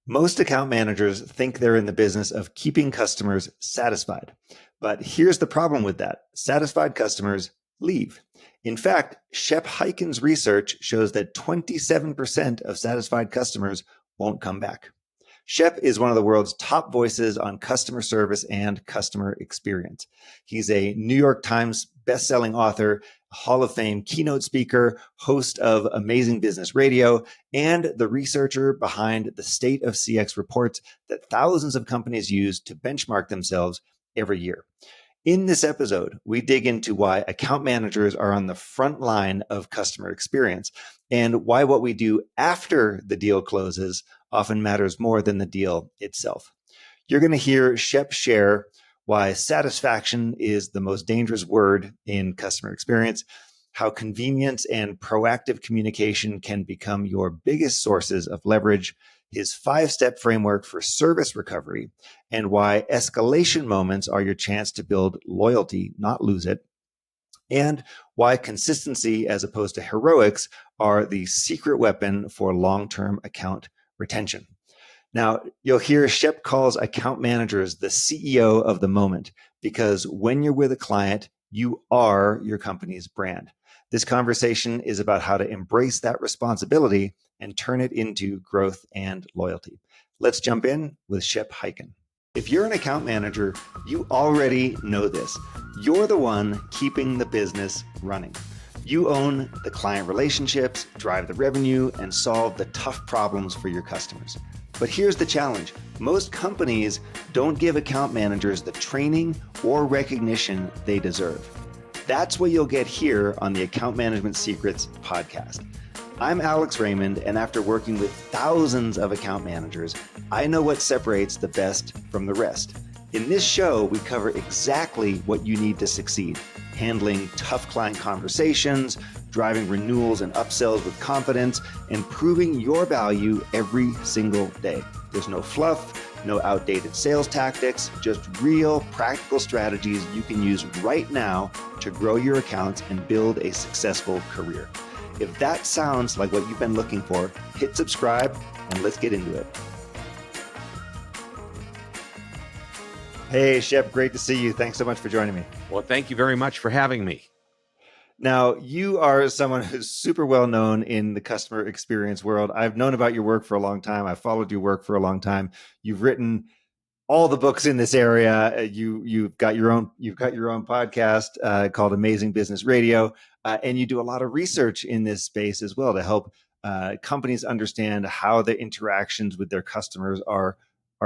Most account managers think they're in the business of keeping customers satisfied. But here's the problem with that. Satisfied customers leave. In fact, Shep Hyken's research shows that 27% of satisfied customers won't come back. Shep is one of the world's top voices on customer service and customer experience. He's a New York Times bestselling author, Hall of Fame keynote speaker, host of Amazing Business Radio, and the researcher behind the State of CX reports that thousands of companies use to benchmark themselves every year. In this episode, we dig into why account managers are on the front line of customer experience and why what we do after the deal closes often matters more than the deal itself. You're going to hear Shep share why satisfaction is the most dangerous word in customer experience, how convenience and proactive communication can become your biggest sources of leverage, his 5-step framework for service recovery, and why escalation moments are your chance to build loyalty, not lose it, and why consistency as opposed to heroics are the secret weapon for long-term account retention. Now, you'll hear Shep calls account managers the CEO of the moment because when you're with a client, you are your company's brand. This conversation is about how to embrace that responsibility and turn it into growth and loyalty. Let's jump in with Shep Hyken. If you're an account manager, you already know this. You're the one keeping the business running. You own the client relationships, drive the revenue, and solve the tough problems for your customers. But here's the challenge. Most companies don't give account managers the training or recognition they deserve. That's what you'll get here on the Account Management Secrets podcast. I'm Alex Raymond, and after working with thousands of account managers, I know what separates the best from the rest. In this show, we cover exactly what you need to succeed, handling tough client conversations, driving renewals and upsells with confidence, and proving your value every single day. There's no fluff, no outdated sales tactics, just real practical strategies you can use right now to grow your accounts and build a successful career. If that sounds like what you've been looking for, hit subscribe and let's get into it. Hey, Shep, great to see you. Thanks so much for joining me. Well, thank you very much for having me. Now, you are someone who's super well known in the customer experience world. I've known about your work for a long time. I've followed your work for a long time. You've written all the books in this area. You've got your own podcast called Amazing Business Radio, and you do a lot of research in this space as well to help companies understand how the interactions with their customers are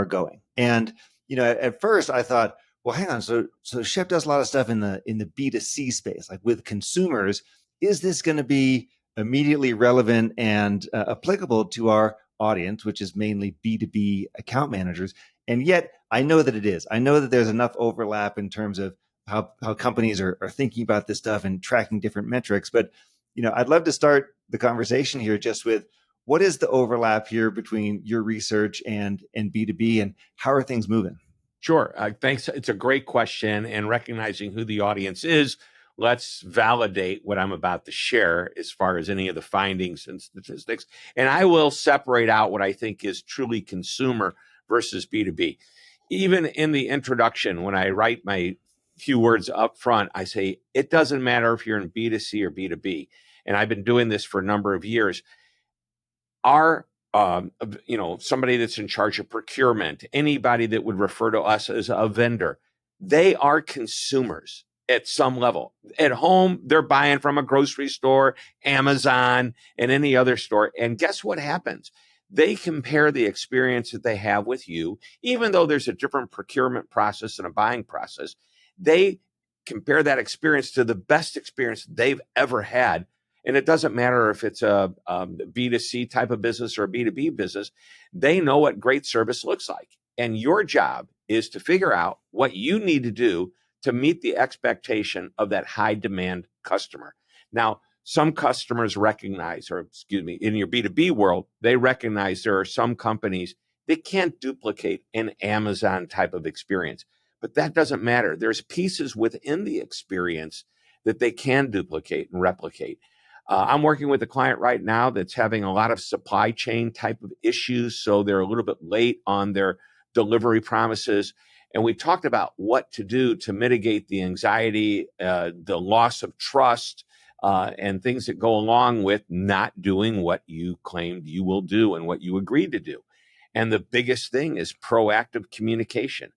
going. And at first I thought, well, hang on. So Shep does a lot of stuff in the B2C space, like with consumers. Is this going to be immediately relevant and applicable to our audience, which is mainly B2B account managers? And yet I know that it is. I know that there's enough overlap in terms of how companies are thinking about this stuff and tracking different metrics. But, I'd love to start the conversation here just with what is the overlap here between your research and B2B, and how are things moving? Sure. Thanks. It's a great question. And recognizing who the audience is, let's validate what I'm about to share as far as any of the findings and statistics. And I will separate out what I think is truly consumer versus B2B. Even in the introduction, when I write my few words up front, I say, it doesn't matter if you're in B2C or B2B. And I've been doing this for a number of years. Our somebody that's in charge of procurement, anybody that would refer to us as a vendor, they are consumers at some level. At home, they're buying from a grocery store, Amazon, and any other store. And guess what happens? They compare the experience that they have with you, even though there's a different procurement process and a buying process. They compare that experience to the best experience they've ever had. And it doesn't matter if it's a B2C type of business or a B2B business. They know what great service looks like. And your job is to figure out what you need to do to meet the expectation of that high demand customer. Now, some customers recognize, in your B2B world, they recognize there are some companies that can't duplicate an Amazon type of experience. But that doesn't matter. There's pieces within the experience that they can duplicate and replicate. I'm working with a client right now that's having a lot of supply chain type of issues. So they're a little bit late on their delivery promises. And we talked about what to do to mitigate the anxiety, the loss of trust, and things that go along with not doing what you claimed you will do and what you agreed to do. And the biggest thing is proactive communication.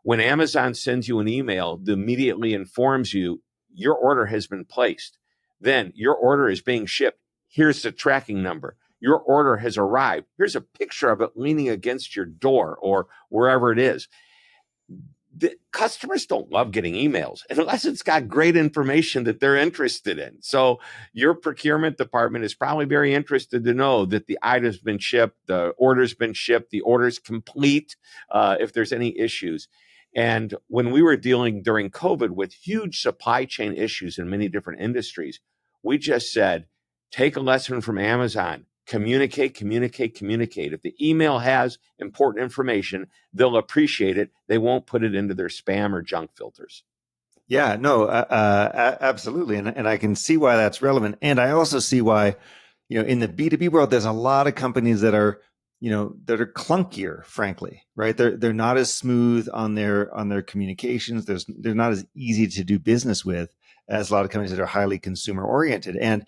When Amazon sends you an email that immediately informs you your order has been placed, then your order is being shipped. Here's the tracking number. Your order has arrived. Here's a picture of it leaning against your door or wherever it is. The customers don't love getting emails unless it's got great information that they're interested in. So your procurement department is probably very interested to know that the item's been shipped, the order's been shipped, the order's complete, if there's any issues. And when we were dealing during COVID with huge supply chain issues in many different industries, we just said, take a lesson from Amazon. Communicate, communicate, communicate. If the email has important information, they'll appreciate it. They won't put it into their spam or junk filters. Yeah, no, absolutely. And I can see why that's relevant. And I also see why, in the B2B world, there's a lot of companies that are, that are clunkier, frankly, right? They're not as smooth on their communications. They're not as easy to do business with as a lot of companies that are highly consumer oriented. And,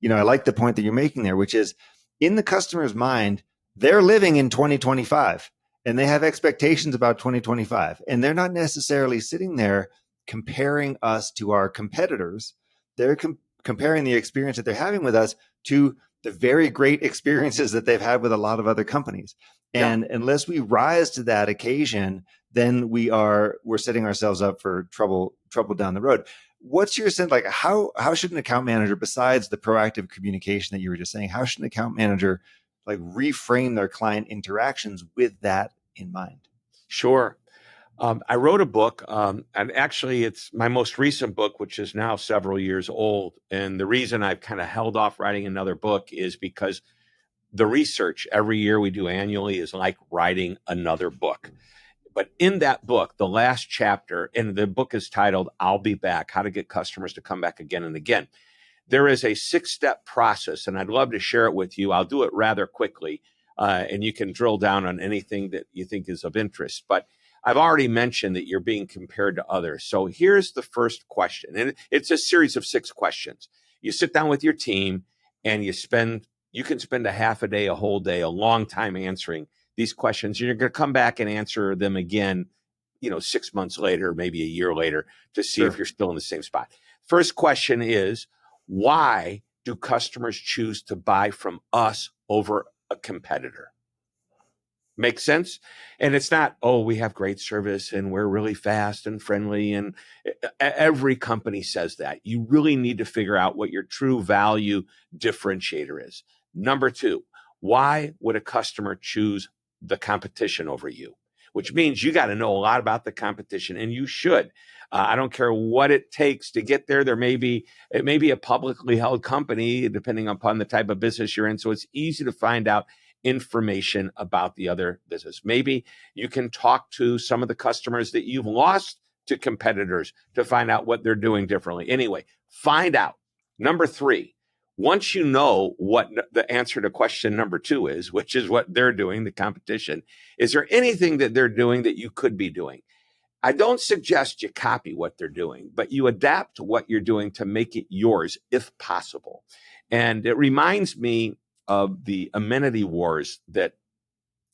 I like the point that you're making there, which is in the customer's mind, they're living in 2025 and they have expectations about 2025. And they're not necessarily sitting there comparing us to our competitors. They're comparing the experience that they're having with us to the very great experiences that they've had with a lot of other companies. And unless we rise to that occasion, then we're setting ourselves up for trouble down the road. What's your sense, like how should an account manager, besides the proactive communication that you were just saying, how should an account manager like reframe their client interactions with that in mind? Sure. I wrote a book, and actually it's my most recent book, which is now several years old. And the reason I've kind of held off writing another book is because the research every year we do annually is like writing another book. But in that book, the last chapter, and the book is titled, I'll Be Back, How to Get Customers to Come Back Again and Again. There is a 6-step process, and I'd love to share it with you. I'll do it rather quickly, and you can drill down on anything that you think is of interest. But I've already mentioned that you're being compared to others. So here's the first question, and it's a series of 6 questions. You sit down with your team, and you can spend a half a day, a whole day, a long time answering these questions. You're going to come back and answer them again, 6 months later, maybe a year later, to see if you're still in the same spot. First question is, why do customers choose to buy from us over a competitor? Make sense? And it's not, we have great service and we're really fast and friendly. And every company says that. You really need to figure out what your true value differentiator is. Number 2, why would a customer choose the competition over you? Which means you got to know a lot about the competition, and you should. I don't care what it takes to get there. It may be a publicly held company, depending upon the type of business you're in. So it's easy to find out information about the other business. Maybe you can talk to some of the customers that you've lost to competitors to find out what they're doing differently. Anyway, find out. Number 3, once you know what the answer to question number 2 is, which is what they're doing, the competition, is there anything that they're doing that you could be doing? I don't suggest you copy what they're doing, but you adapt what you're doing to make it yours if possible. And it reminds me of the amenity wars that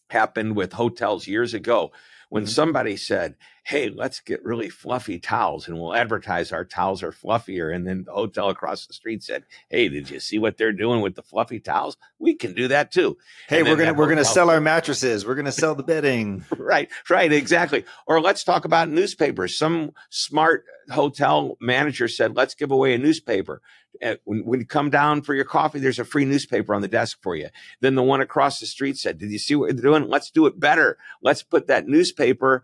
happened with hotels years ago when somebody said, hey, let's get really fluffy towels and we'll advertise our towels are fluffier. And then the hotel across the street said, hey, did you see what they're doing with the fluffy towels? We can do that too. Hey, we're gonna sell our mattresses. We're gonna sell the bedding. Right, exactly. Or let's talk about newspapers. Some smart hotel manager said, let's give away a newspaper. When you come down for your coffee, there's a free newspaper on the desk for you. Then the one across the street said, did you see what they're doing? Let's do it better. Let's put that newspaper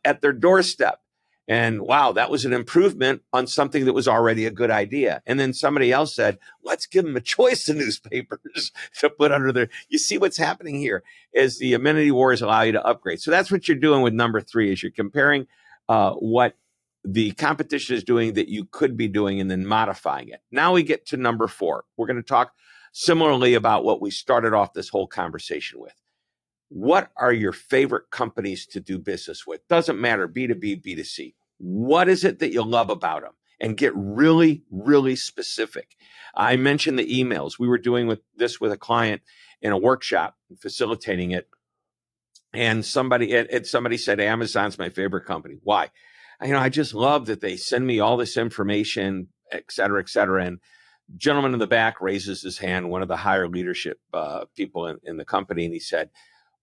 at their doorstep. And wow, that was an improvement on something that was already a good idea. And then somebody else said, let's give them a choice of newspapers to put under their. You see what's happening here is the amenity wars allow you to upgrade. So that's what you're doing with number 3 is you're comparing what the competition is doing that you could be doing, and then modifying it. Now we get to number 4. We're going to talk similarly about what we started off this whole conversation with. What are your favorite companies to do business with? Doesn't matter, B2B, B2C. What is it that you love about them? And get really, really specific. I mentioned the emails. We were doing this with a client in a workshop, facilitating it. And somebody said, Amazon's my favorite company. Why? I just love that they send me all this information, et cetera, et cetera. And gentleman in the back raises his hand, one of the higher leadership people in the company. And he said,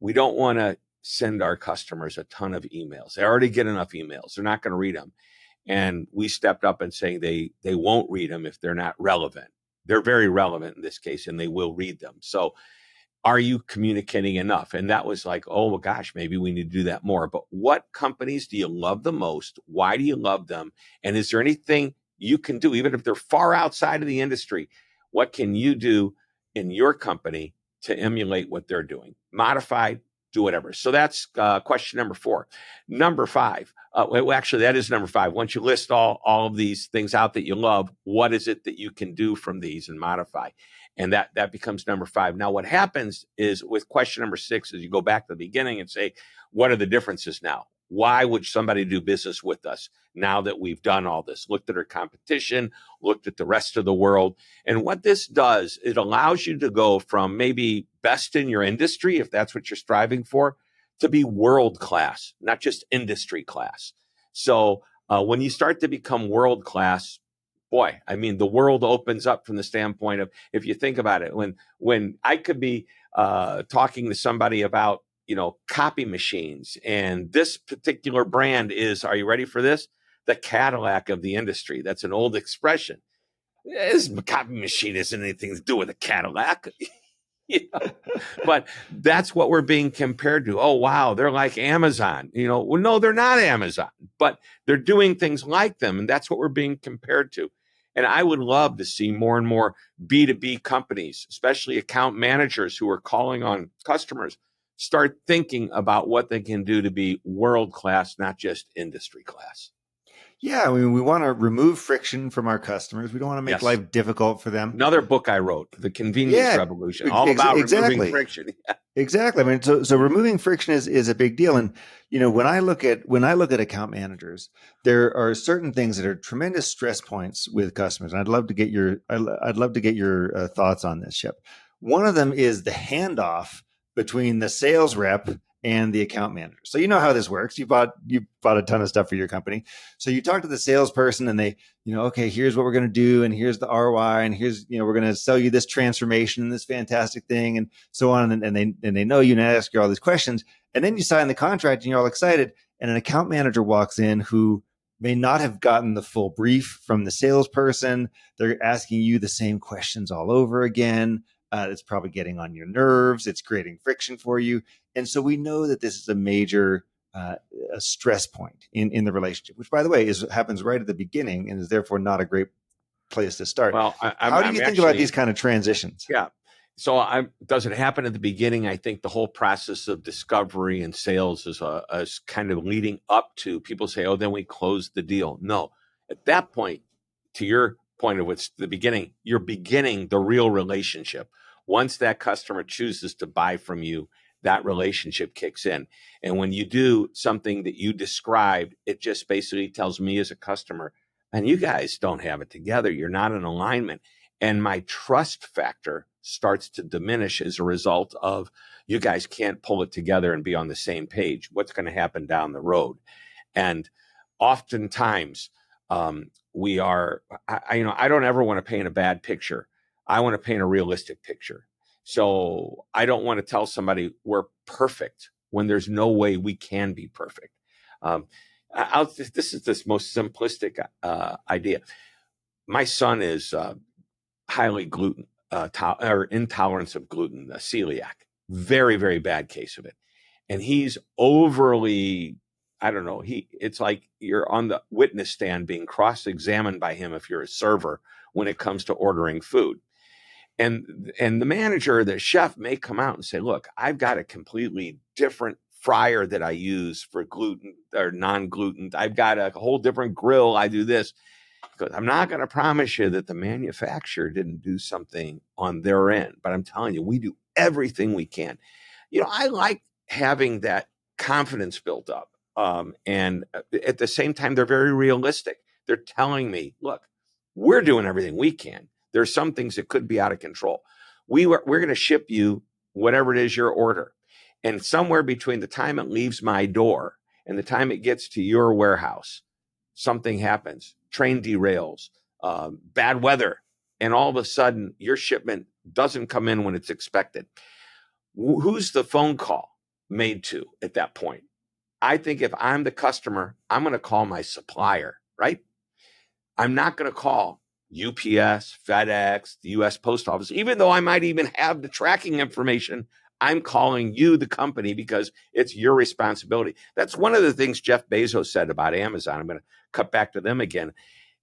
we don't want to send our customers a ton of emails. They already get enough emails. They're not going to read them. And we stepped up and saying they won't read them if they're not relevant. They're very relevant in this case, and they will read them. So are you communicating enough? And that was like, oh my gosh, maybe we need to do that more. But what companies do you love the most? Why do you love them? And is there anything you can do, even if they're far outside of the industry? What can you do in your company to emulate what they're doing? Modify, do whatever. So that's question number 4. Number 5, actually, that is number 5. Once you list all of these things out that you love, what is it that you can do from these and modify? And that becomes number 5. Now, what happens is with question number 6 is you go back to the beginning and say, what are the differences now? Why would somebody do business with us now that we've done all this? Looked at our competition, looked at the rest of the world. And what this does, it allows you to go from maybe best in your industry, if that's what you're striving for, to be world class, not just industry class. So when you start to become world class, boy, I mean, the world opens up from the standpoint of, if you think about it, when I could be talking to somebody about, copy machines, and this particular brand is, are you ready for this? The Cadillac of the industry. That's an old expression. This copy machine isn't anything to do with a Cadillac. But that's what we're being compared to. Oh, wow, they're like Amazon. Well, no, they're not Amazon, but they're doing things like them. And that's what we're being compared to. And I would love to see more and more B2B companies, especially account managers who are calling on customers, start thinking about what they can do to be world class, not just industry class. Yeah, I mean, we want to remove friction from our customers. We don't want to make Yes. life difficult for them. Another book I wrote, The Convenience Revolution, all about removing friction. Exactly. I mean, so removing friction is a big deal. And when I look at account managers, there are certain things that are tremendous stress points with customers. And I'd love to get your thoughts on this, Shep. One of them is the handoff between the sales rep and the account manager. So you know how this works. You bought a ton of stuff for your company. So you talk to the salesperson and they, okay, here's what we're going to do. And here's the ROI. And here's, we're going to sell you this transformation and this fantastic thing and so on. And they know you and ask you all these questions. And then you sign the contract and you're all excited. And an account manager walks in who may not have gotten the full brief from the salesperson. They're asking you the same questions all over again. It's probably getting on your nerves. It's creating friction for you. And so we know that this is a major a stress point in the relationship, which, by the way, happens right at the beginning and is therefore not a great place to start. Well, how do you think about these kind of transitions? Yeah. So does it happen at the beginning? I think the whole process of discovery and sales is kind of leading up to people say, oh, then we close the deal. No, at that point, to your point of what's the beginning, you're beginning the real relationship. Once that customer chooses to buy from you, that relationship kicks in. And when you do something that you described, it just basically tells me as a customer, and you guys don't have it together. You're not in alignment. And my trust factor starts to diminish as a result of you guys can't pull it together and be on the same page. What's going to happen down the road? And oftentimes we are, I don't ever want to paint a bad picture. I want to paint a realistic picture. So I don't want to tell somebody we're perfect when there's no way we can be perfect. This is this most simplistic idea. My son is highly gluten or intolerance of gluten, celiac, very, very bad case of it. And he's overly, I don't know, it's like you're on the witness stand being cross-examined by him if you're a server when it comes to ordering food. And the manager, the chef may come out and say, look, I've got a completely different fryer that I use for gluten or non-gluten. I've got a whole different grill. I do this. Because I'm not going to promise you that the manufacturer didn't do something on their end, but I'm telling you, we do everything we can. I like having that confidence built up. And at the same time, they're very realistic. They're telling me, look, we're doing everything we can. There's some things that could be out of control. We're going to ship you whatever it is your order. And somewhere between the time it leaves my door and the time it gets to your warehouse, something happens, train derails, bad weather, and all of a sudden your shipment doesn't come in when it's expected. Who's the phone call made to at that point? I think if I'm the customer, I'm going to call my supplier, right? I'm not going to call UPS, FedEx, the US Post Office, even though I might even have the tracking information. I'm calling you, the company, because it's your responsibility. That's one of the things Jeff Bezos said about Amazon. I'm going to cut back to them again.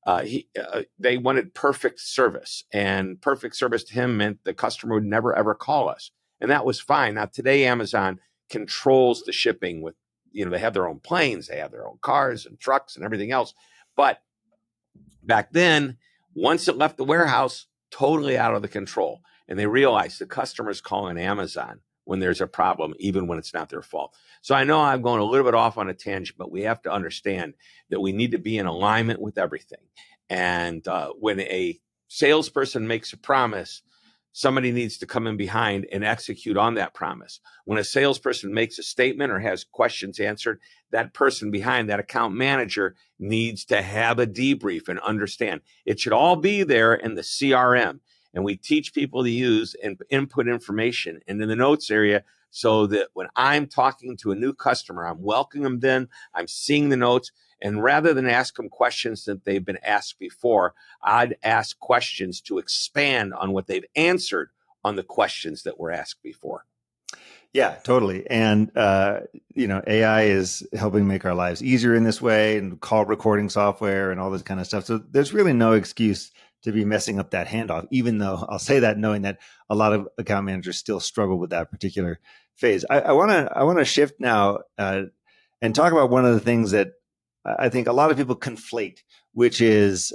They wanted perfect service, and perfect service to him meant the customer would never, ever call us. And that was fine. Now, today, Amazon controls the shipping with, they have their own planes, they have their own cars and trucks and everything else. But back then, once it left the warehouse, totally out of the control. And they realized the customer's calling Amazon when there's a problem, even when it's not their fault. So I know I'm going a little bit off on a tangent, but we have to understand that we need to be in alignment with everything. And when a salesperson makes a promise, somebody needs to come in behind and execute on that promise. When a salesperson makes a statement or has questions answered, that person behind, that account manager, needs to have a debrief and understand. It should all be there in the CRM. And we teach people to use and input information into the notes area so that when I'm talking to a new customer, I'm welcoming them in, I'm seeing the notes. And rather than ask them questions that they've been asked before, I'd ask questions to expand on what they've answered on the questions that were asked before. Yeah, totally. And, AI is helping make our lives easier in this way, and call recording software and all this kind of stuff. So there's really no excuse to be messing up that handoff, even though I'll say that knowing that a lot of account managers still struggle with that particular phase. I want to shift now and talk about one of the things that I think a lot of people conflate, which is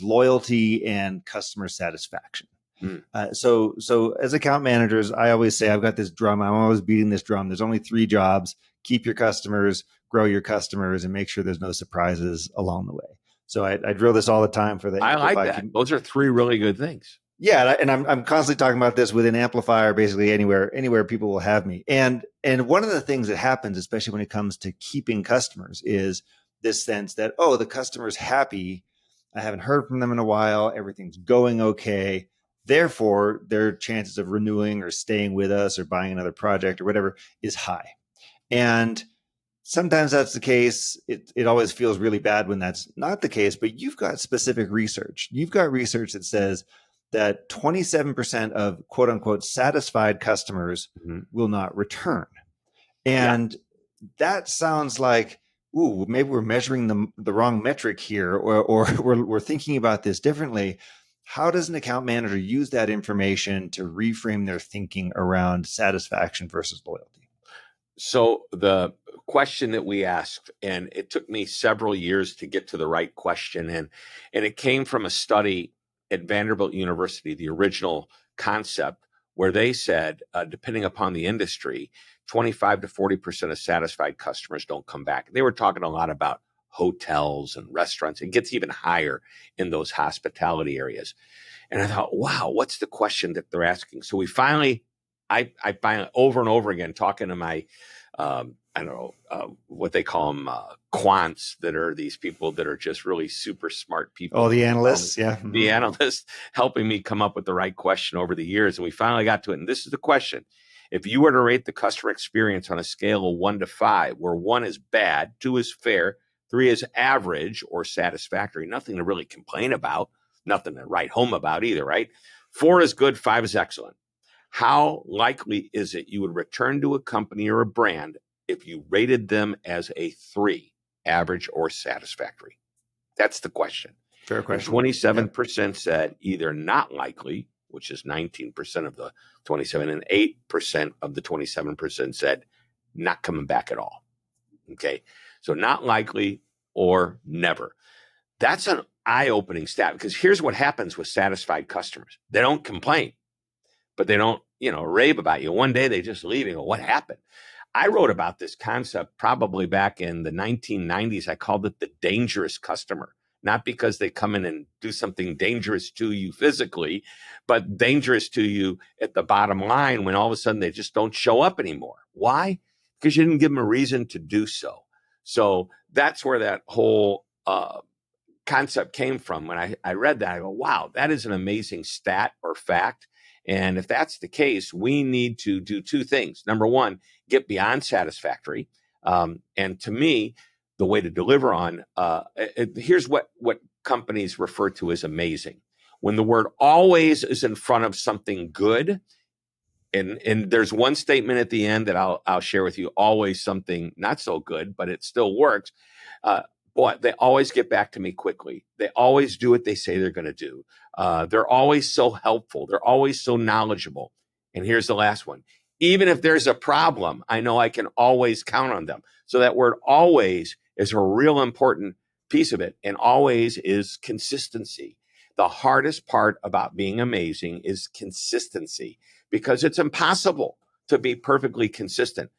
loyalty and customer satisfaction. So as account managers, I always say, I've got this drum. I'm always beating this drum. There's only 3 jobs: keep your customers, grow your customers, and make sure there's no surprises along the way. So I drill this all the time for the I like that. Those are 3 really good things. Yeah, and I'm constantly talking about this within AMplify, or basically anywhere people will have me. And one of the things that happens, especially when it comes to keeping customers, is this sense that, oh, the customer's happy. I haven't heard from them in a while. Everything's going okay. Therefore, their chances of renewing or staying with us or buying another project or whatever is high. And sometimes that's the case. It always feels really bad when that's not the case, but you've got specific research. You've got research that says that 27% of quote unquote satisfied customers will not return. And that sounds like, ooh, maybe we're measuring the wrong metric here, or we're thinking about this differently. How does an account manager use that information to reframe their thinking around satisfaction versus loyalty? So the question that we asked, and it took me several years to get to the right question, and it came from a study at Vanderbilt University, the original concept, where they said, depending upon the industry, 25 to 40% of satisfied customers don't come back. They were talking a lot about hotels and restaurants. It gets even higher in those hospitality areas. And I thought, wow, what's the question that they're asking? So I find over and over again talking to my, I don't know, what they call them, quants, that are these people that are just really super smart people. Oh, the analysts. Yeah. The analysts helping me come up with the right question over the years. And we finally got to it. And this is the question. If you were to rate the customer experience on a scale of 1 to 5, where 1 is bad, 2 is fair, 3 is average or satisfactory, nothing to really complain about, nothing to write home about either, right? 4 is good, 5 is excellent. How likely is it you would return to a company or a brand if you rated them as a 3, average or satisfactory? That's the question. Fair question. And 27% said either not likely, which is 19% of the 27, and 8% of the 27% said not coming back at all. Okay. So not likely or never. That's an eye-opening stat, because here's what happens with satisfied customers. They don't complain, but they don't, rave about you. One day they just leave and go, what happened? I wrote about this concept probably back in the 1990s. I called it the dangerous customer, not because they come in and do something dangerous to you physically, but dangerous to you at the bottom line when all of a sudden they just don't show up anymore. Why? Because you didn't give them a reason to do so. So that's where that whole concept came from. When I read that, I go, wow, that is an amazing stat or fact. And if that's the case, we need to do two things. Number one, get beyond satisfactory. And to me, the way to deliver on, here's what companies refer to as amazing. When the word always is in front of something good, and there's one statement at the end that I'll share with you, always something not so good, but it still works. Boy, they always get back to me quickly. They always do what they say they're going to do. They're always so helpful. They're always so knowledgeable. And here's the last one. Even if there's a problem, I know I can always count on them. So that word always is a real important piece of it. And always is consistency. The hardest part about being amazing is consistency, because it's impossible to be perfectly consistent.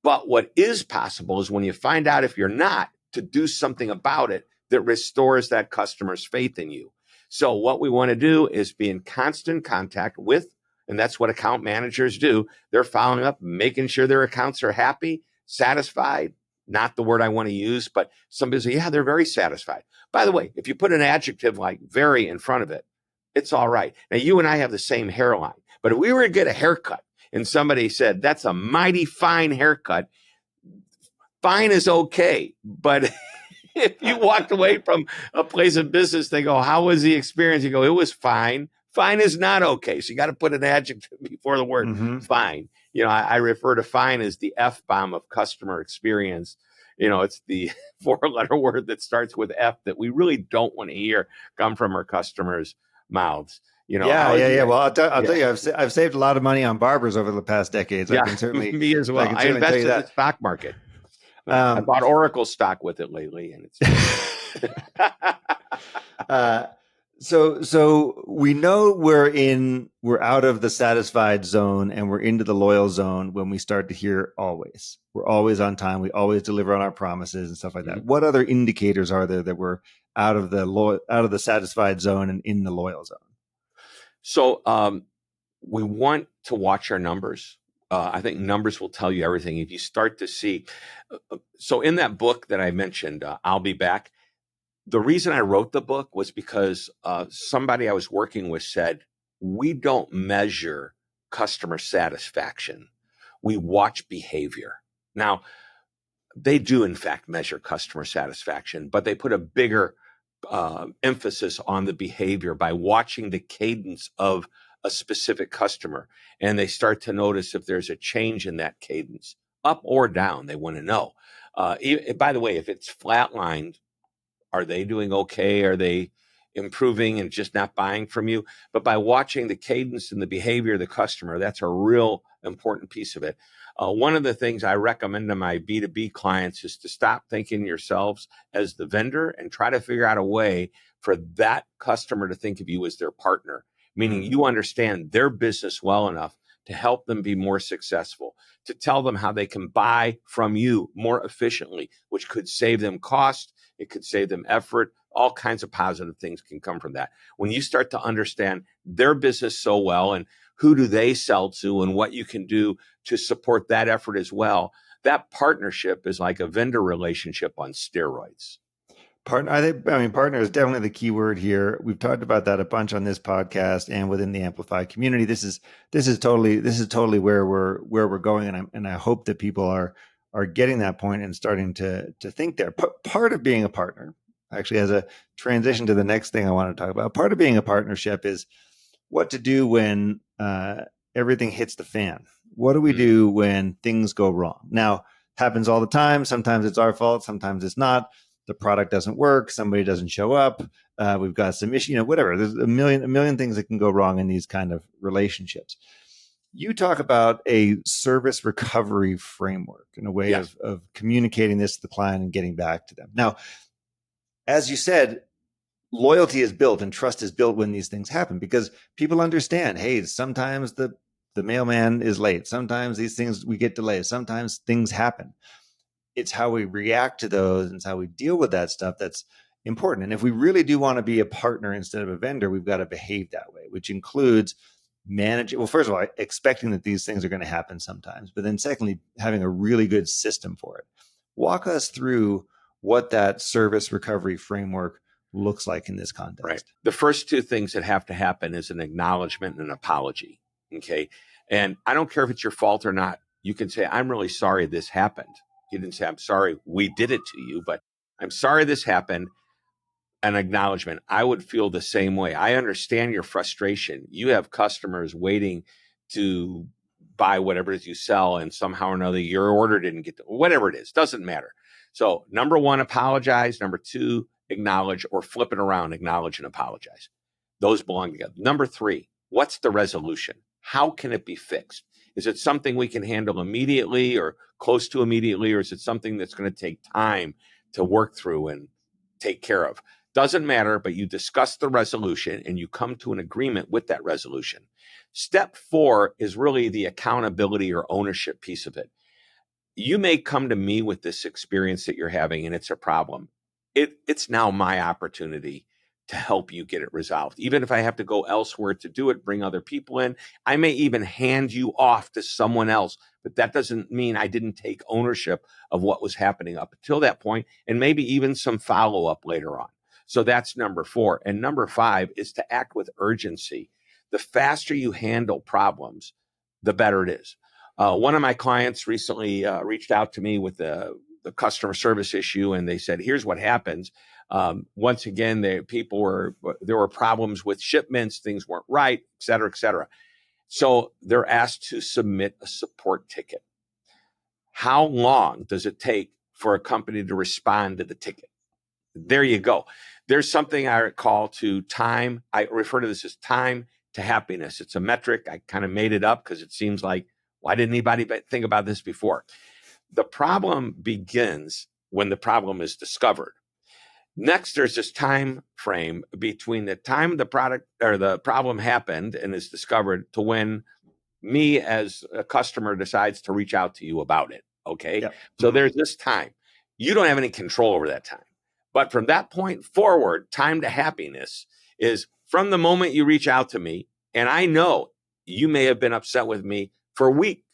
But what is possible is when you find out if you're not, to do something about it that restores that customer's faith in you. So what we want to do is be in constant contact with, and that's what account managers do. They're following up, making sure their accounts are happy, satisfied, not the word I want to use, but somebody say, yeah, they're very satisfied. By the way, if you put an adjective like very in front of it, it's all right. Now, you and I have the same hairline, but if we were to get a haircut and somebody said, that's a mighty fine haircut, fine is okay. But if you walked away from a place of business, they go, how was the experience? You go, it was fine. Fine is not okay. So you got to put an adjective before the word fine. I refer to fine as the F-bomb of customer experience. It's the 4-letter word that starts with F that we really don't want to hear come from our customers' mouths. Yeah. Well, I'll tell you, I've saved a lot of money on barbers over the past decades. Yeah, I can certainly, me as well. I invested in the stock market. I bought Oracle stock with it lately, and it's. So we know we're out of the satisfied zone and we're into the loyal zone when we start to hear always. We're always on time. We always deliver on our promises and stuff like that. What other indicators are there that we're out of the satisfied zone and in the loyal zone? So we want to watch our numbers. I think numbers will tell you everything. If you start to see, so in that book that I mentioned, I'll Be Back, the reason I wrote the book was because somebody I was working with said, we don't measure customer satisfaction. We watch behavior. Now, they do, in fact, measure customer satisfaction, but they put a bigger emphasis on the behavior by watching the cadence of a specific customer. And they start to notice if there's a change in that cadence, up or down. They want to know. By the way, if it's flatlined, are they doing okay? Are they improving and just not buying from you? But by watching the cadence and the behavior of the customer, that's a real important piece of it. One of the things I recommend to my B2B clients is to stop thinking yourselves as the vendor and try to figure out a way for that customer to think of you as their partner, meaning you understand their business well enough to help them be more successful, to tell them how they can buy from you more efficiently, which could save them cost. It could save them effort. All kinds of positive things can come from that. When you start to understand their business so well and who do they sell to and what you can do to support that effort as well, that partnership is like a vendor relationship on steroids. Partner is definitely the key word here. We've talked about that a bunch on this podcast and within the AMplify community. This is totally where we're going, and I hope that people are getting that point and starting to think there. Part of being a partner, actually, as a transition to the next thing I want to talk about, part of being a partnership is what to do when everything hits the fan. What do we do when things go wrong? Now, happens all the time. Sometimes it's our fault. Sometimes it's not. The product doesn't work. Somebody doesn't show up. We've got some issue, whatever. There's a million things that can go wrong in these kind of relationships. You talk about a service recovery framework and a way Yes. of communicating this to the client and getting back to them. Now, as you said, loyalty is built and trust is built when these things happen because people understand, hey, sometimes the mailman is late. Sometimes these things we get delays. Sometimes things happen. It's how we react to those and it's how we deal with that stuff that's important. And if we really do want to be a partner instead of a vendor, we've got to behave that way, which includes managing, well, first of all, expecting that these things are going to happen sometimes, but then secondly, having a really good system for it. Walk us through what that service recovery framework looks like in this context. Right. The first two things that have to happen is an acknowledgement and an apology. Okay. And I don't care if it's your fault or not. You can say, I'm really sorry this happened. You didn't say, I'm sorry we did it to you, but I'm sorry this happened. An acknowledgement. I would feel the same way. I understand your frustration. You have customers waiting to buy whatever it is you sell, and somehow or another your order didn't get to, whatever it is, doesn't matter. So number one, apologize. Number two, acknowledge, or flip it around, acknowledge and apologize. Those belong together. Number three, what's the resolution? How can it be fixed? Is it something we can handle immediately or close to immediately, or is it something that's going to take time to work through and take care of? Doesn't matter, but you discuss the resolution and you come to an agreement with that resolution. Step 4 is really the accountability or ownership piece of it. You may come to me with this experience that you're having and it's a problem. It's now my opportunity to help you get it resolved. Even if I have to go elsewhere to do it, bring other people in, I may even hand you off to someone else, but that doesn't mean I didn't take ownership of what was happening up until that point, and maybe even some follow-up later on. So that's number 4. And number 5 is to act with urgency. The faster you handle problems, the better it is. One of my clients recently reached out to me with the customer service issue, and they said, here's what happens. Once again, there were problems with shipments, things weren't right, et cetera, et cetera. So they're asked to submit a support ticket. How long does it take for a company to respond to the ticket? There you go. There's something I call to time. I refer to this as time to happiness. It's a metric. I kind of made it up because it seems like, why didn't anybody think about this before? The problem begins when the problem is discovered. Next, there's this time frame between the time the product or the problem happened and is discovered to when me as a customer decides to reach out to you about it. Okay. Yep. So there's this time. You don't have any control over that time. But from that point forward, time to happiness is from the moment you reach out to me, and I know you may have been upset with me for a week,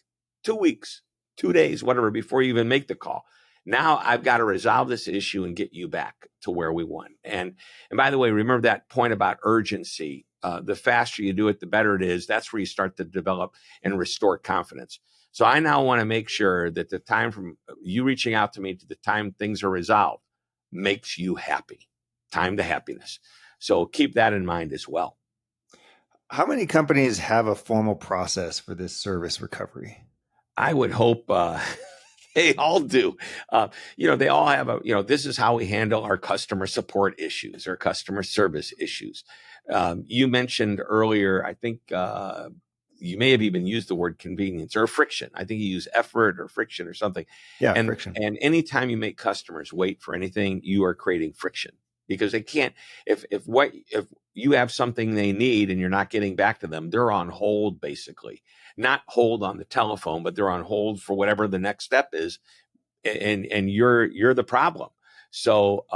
2 weeks, 2 days, whatever, before you even make the call. Now I've got to resolve this issue and get you back to where we want. And by the way, remember that point about urgency. The faster you do it, the better it is. That's where you start to develop and restore confidence. So I now want to make sure that the time from you reaching out to me to the time things are resolved makes you happy. Time to happiness. So keep that in mind as well. How many companies have a formal process for this service recovery? I would hope they all do. They all have this is how we handle our customer support issues or customer service issues. You mentioned earlier, I think you may have even used the word convenience or friction. I think you use effort or friction or something. Yeah, and, friction. And anytime you make customers wait for anything, you are creating friction because they can't. If you have something they need and you're not getting back to them, they're on hold basically. Not hold on the telephone, but they're on hold for whatever the next step is, and you're the problem. So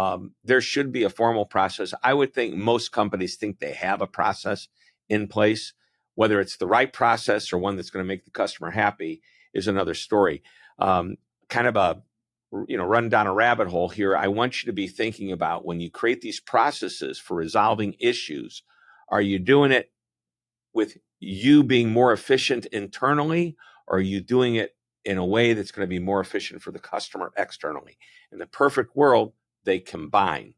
there should be a formal process. I would think most companies think they have a process in place. Whether it's the right process or one that's going to make the customer happy is another story. Kind of a run down a rabbit hole here. I want you to be thinking about when you create these processes for resolving issues, are you doing it with you being more efficient internally, or are you doing it in a way that's going to be more efficient for the customer externally? In the perfect world, they combine.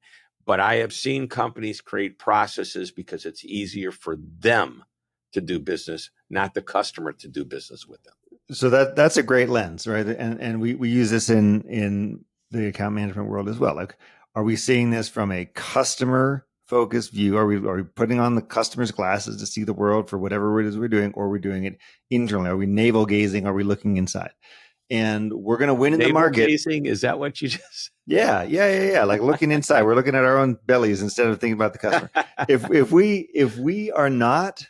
But I have seen companies create processes because it's easier for them to do business, not the customer to do business with them. So that's a great lens, right? And we use this in the account management world as well. Like, are we seeing this from a customer focused view? Are we putting on the customer's glasses to see the world for whatever it is we're doing, or are we doing it internally? Are we navel gazing? Are we looking inside? And we're going to win in the Navel market. gazing, is that what you just? Yeah. Like looking inside. We're looking at our own bellies instead of thinking about the customer. If we are not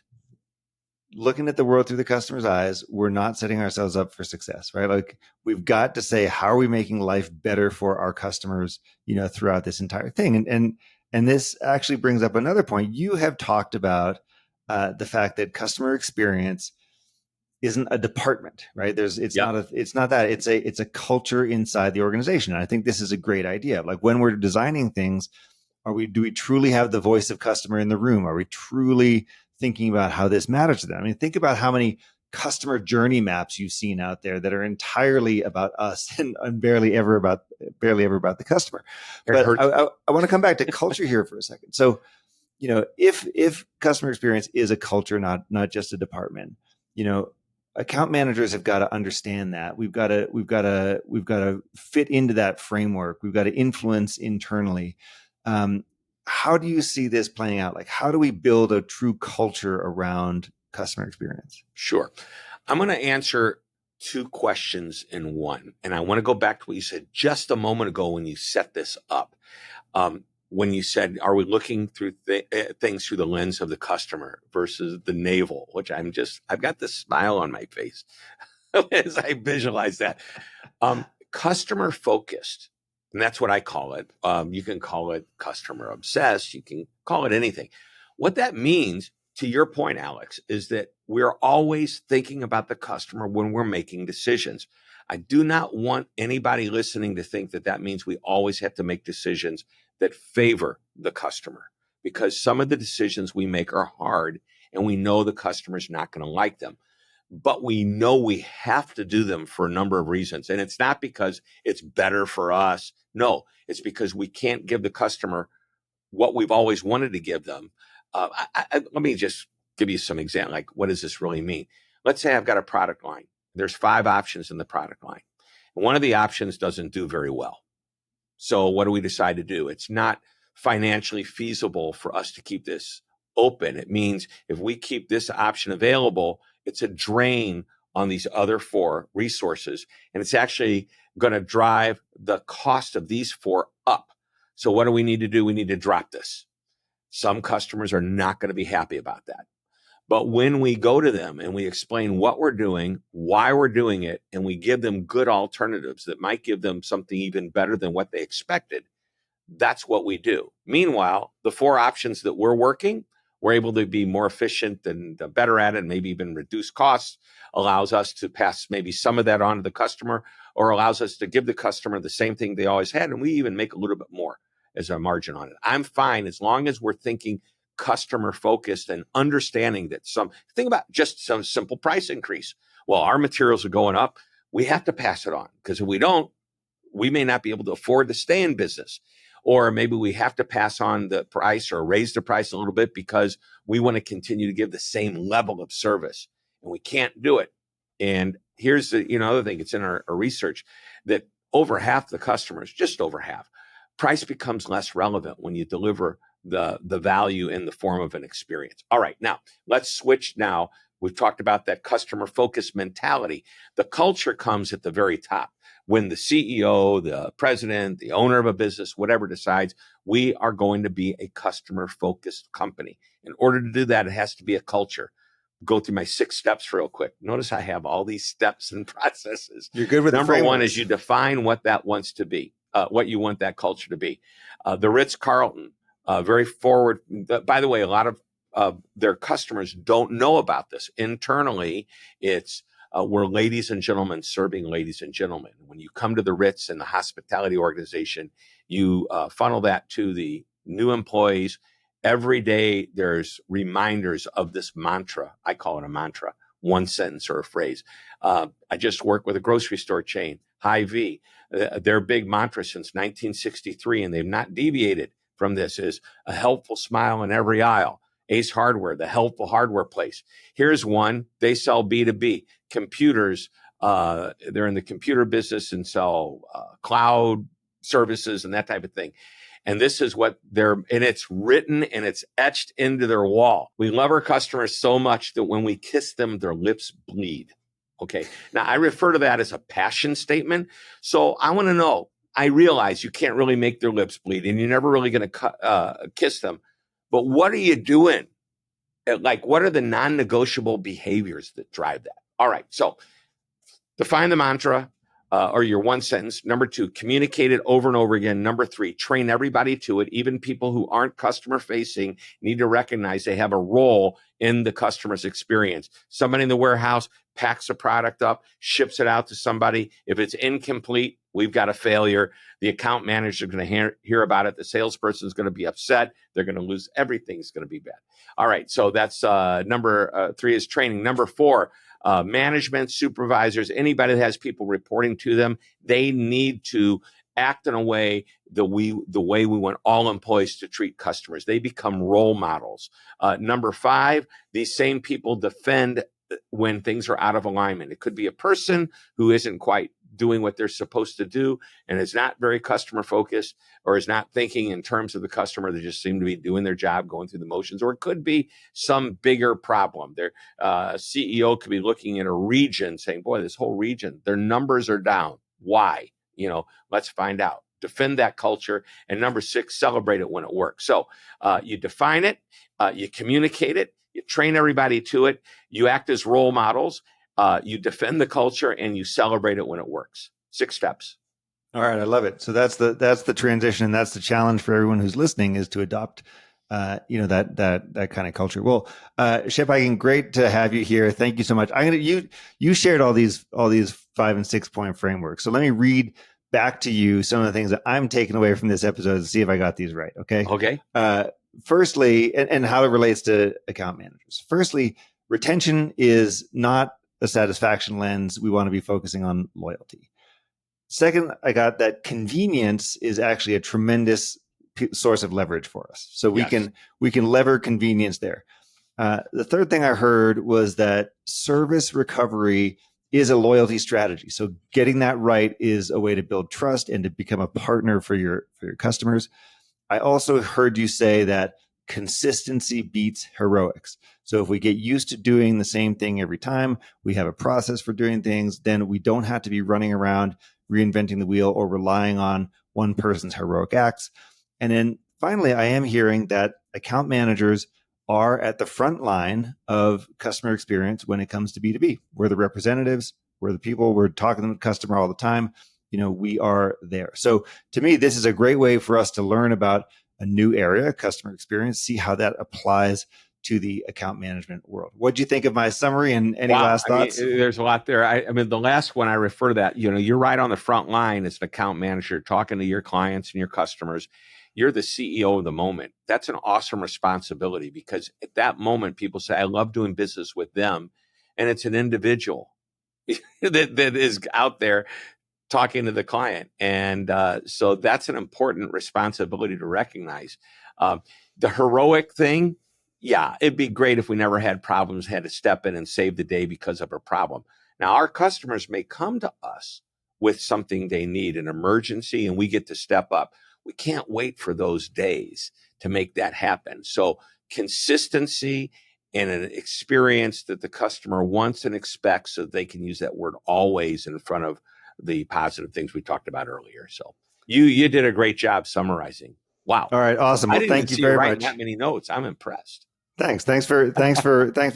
looking at the world through the customer's eyes, we're not setting ourselves up for success, right? Like we've got to say, how are we making life better for our customers, throughout this entire thing? And this actually brings up another point. You have talked about the fact that customer experience isn't a department, right? Yep. It's not that it's a culture inside the organization. And I think this is a great idea. Like when we're designing things, do we truly have the voice of customer in the room? Are we truly thinking about how this matters to them? I mean, think about how many customer journey maps you've seen out there that are entirely about us and barely ever about the customer. But I want to come back to culture here for a second. So, if customer experience is a culture, not just a department, account managers have got to understand that. We've got to fit into that framework. We've got to influence internally. How do you see this playing out? Like, how do we build a true culture around customer experience? Sure. I'm going to answer two questions in one. And I want to go back to what you said just a moment ago when you set this up. When you said, are we looking through things through the lens of the customer versus the navel, which I've got this smile on my face as I visualize that. Customer focused. And that's what I call it. You can call it customer obsessed. You can call it anything. What that means, to your point, Alex, is that we're always thinking about the customer when we're making decisions. I do not want anybody listening to think that means we always have to make decisions that favor the customer, because some of the decisions we make are hard and we know the customer's not going to like them. But we know we have to do them for a number of reasons. And it's not because it's better for us. No, it's because we can't give the customer what we've always wanted to give them. Let me just give you some example. Like, what does this really mean? Let's say I've got a product line. There's 5 options in the product line. And one of the options doesn't do very well. So what do we decide to do? It's not financially feasible for us to keep this open. It means if we keep this option available, it's a drain on these other 4 resources. And it's actually going to drive the cost of these 4 up. So what do we need to do? We need to drop this. Some customers are not going to be happy about that. But when we go to them and we explain what we're doing, why we're doing it, and we give them good alternatives that might give them something even better than what they expected, that's what we do. Meanwhile, the 4 options that we're working, we're able to be more efficient and better at it, and maybe even reduce costs, allows us to pass maybe some of that on to the customer, or allows us to give the customer the same thing they always had, and we even make a little bit more as our margin on it. I'm fine as long as we're thinking customer focused and understanding that think about just some simple price increase. Well, our materials are going up. We have to pass it on, because if we don't, we may not be able to afford to stay in business. Or maybe we have to pass on the price or raise the price a little bit because we want to continue to give the same level of service, and we can't do it. And here's the other thing. It's in our research that over half the customers, just over half, price becomes less relevant when you deliver the value in the form of an experience. All right, now let's switch now. We've talked about that customer focused mentality. The culture comes at the very top when the CEO, the president, the owner of a business, whatever decides, we are going to be a customer focused company. In order to do that, it has to be a culture. Go through my 6 steps real quick. Notice I have all these steps and processes. You're good with Number 1 is you define what that wants to be, what you want that culture to be. The Ritz-Carlton, very forward. By the way, a lot of their customers don't know about this. Internally, it's we're ladies and gentlemen serving ladies and gentlemen. When you come to the Ritz and the hospitality organization, you funnel that to the new employees. Every day, there's reminders of this mantra. I call it a mantra, one sentence or a phrase. I just work with a grocery store chain, Hy-Vee. Their big mantra since 1963, and they've not deviated from this, is a helpful smile in every aisle. Ace Hardware, the helpful hardware place. Here's one. They sell B2B computers. They're in the computer business and sell cloud services and that type of thing. And this is what and it's written and it's etched into their wall. We love our customers so much that when we kiss them, their lips bleed. Okay. Now I refer to that as a passion statement. So I want to know, I realize you can't really make their lips bleed and you're never really going to kiss them, but what are you doing? Like, what are the non-negotiable behaviors that drive that? All right. So define the mantra. Or your one sentence. Number 2, communicate it over and over again. Number 3, train everybody to it. Even people who aren't customer facing need to recognize they have a role in the customer's experience. Somebody in the warehouse packs a product up, ships it out to somebody. If it's incomplete, we've got a failure. The account manager is going to hear about it. The salesperson is going to be upset. They're going to lose. Everything's going to be bad. All right. So that's number 3 is training. Number 4, management, supervisors, anybody that has people reporting to them, they need to act in a way the way we want all employees to treat customers. They become role models. Number 5, these same people defend when things are out of alignment. It could be a person who isn't quite doing what they're supposed to do and is not very customer focused or is not thinking in terms of the customer. They just seem to be doing their job, going through the motions, or it could be some bigger problem. Their CEO could be looking at a region saying, boy, this whole region, their numbers are down. Why? Let's find out. Defend that culture. And number 6, celebrate it when it works. So you define it, you communicate it, you train everybody to it, you act as role models, you defend the culture, and you celebrate it when it works. 6 steps. All right, I love it. So that's the transition, and that's the challenge for everyone who's listening, is to adopt, that kind of culture. Well, Shep Hyken, great to have you here. Thank you so much. You shared all these 5 and 6 point frameworks. So let me read back to you some of the things that I'm taking away from this episode to see if I got these right. Okay. Okay. Firstly, and how it relates to account managers. Firstly, retention is not a satisfaction lens. We want to be focusing on loyalty. Second, I got that convenience is actually a tremendous source of leverage for us. So we can lever convenience there. The third thing I heard was that service recovery is a loyalty strategy. So getting that right is a way to build trust and to become a partner for your customers. I also heard you say that consistency beats heroics. So if we get used to doing the same thing every time, we have a process for doing things, then we don't have to be running around reinventing the wheel or relying on one person's heroic acts. And then finally, I am hearing that account managers are at the front line of customer experience when it comes to B2B. We're the representatives, we're the people, we're talking to the customer all the time. We are there. So to me, this is a great way for us to learn about a new area, customer experience, see how that applies to the account management world. What do you think of my summary, and any last thoughts? There's a lot there. I mean, the last one I refer to that, you're right on the front line as an account manager, talking to your clients and your customers. You're the CEO of the moment. That's an awesome responsibility, because at that moment, people say, I love doing business with them. And it's an individual that is out there talking to the client. And so that's an important responsibility to recognize. The heroic thing, yeah, it'd be great if we never had problems, had to step in and save the day because of a problem. Now, our customers may come to us with something they need, an emergency, and we get to step up. We can't wait for those days to make that happen. So consistency and an experience that the customer wants and expects, so they can use that word always in front of the positive things we talked about earlier. So you did a great job summarizing. Wow. All right. Awesome. Well, thank you very much. That many notes. I'm impressed. Thanks for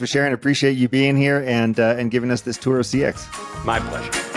sharing. Appreciate you being here and giving us this tour of CX. My pleasure.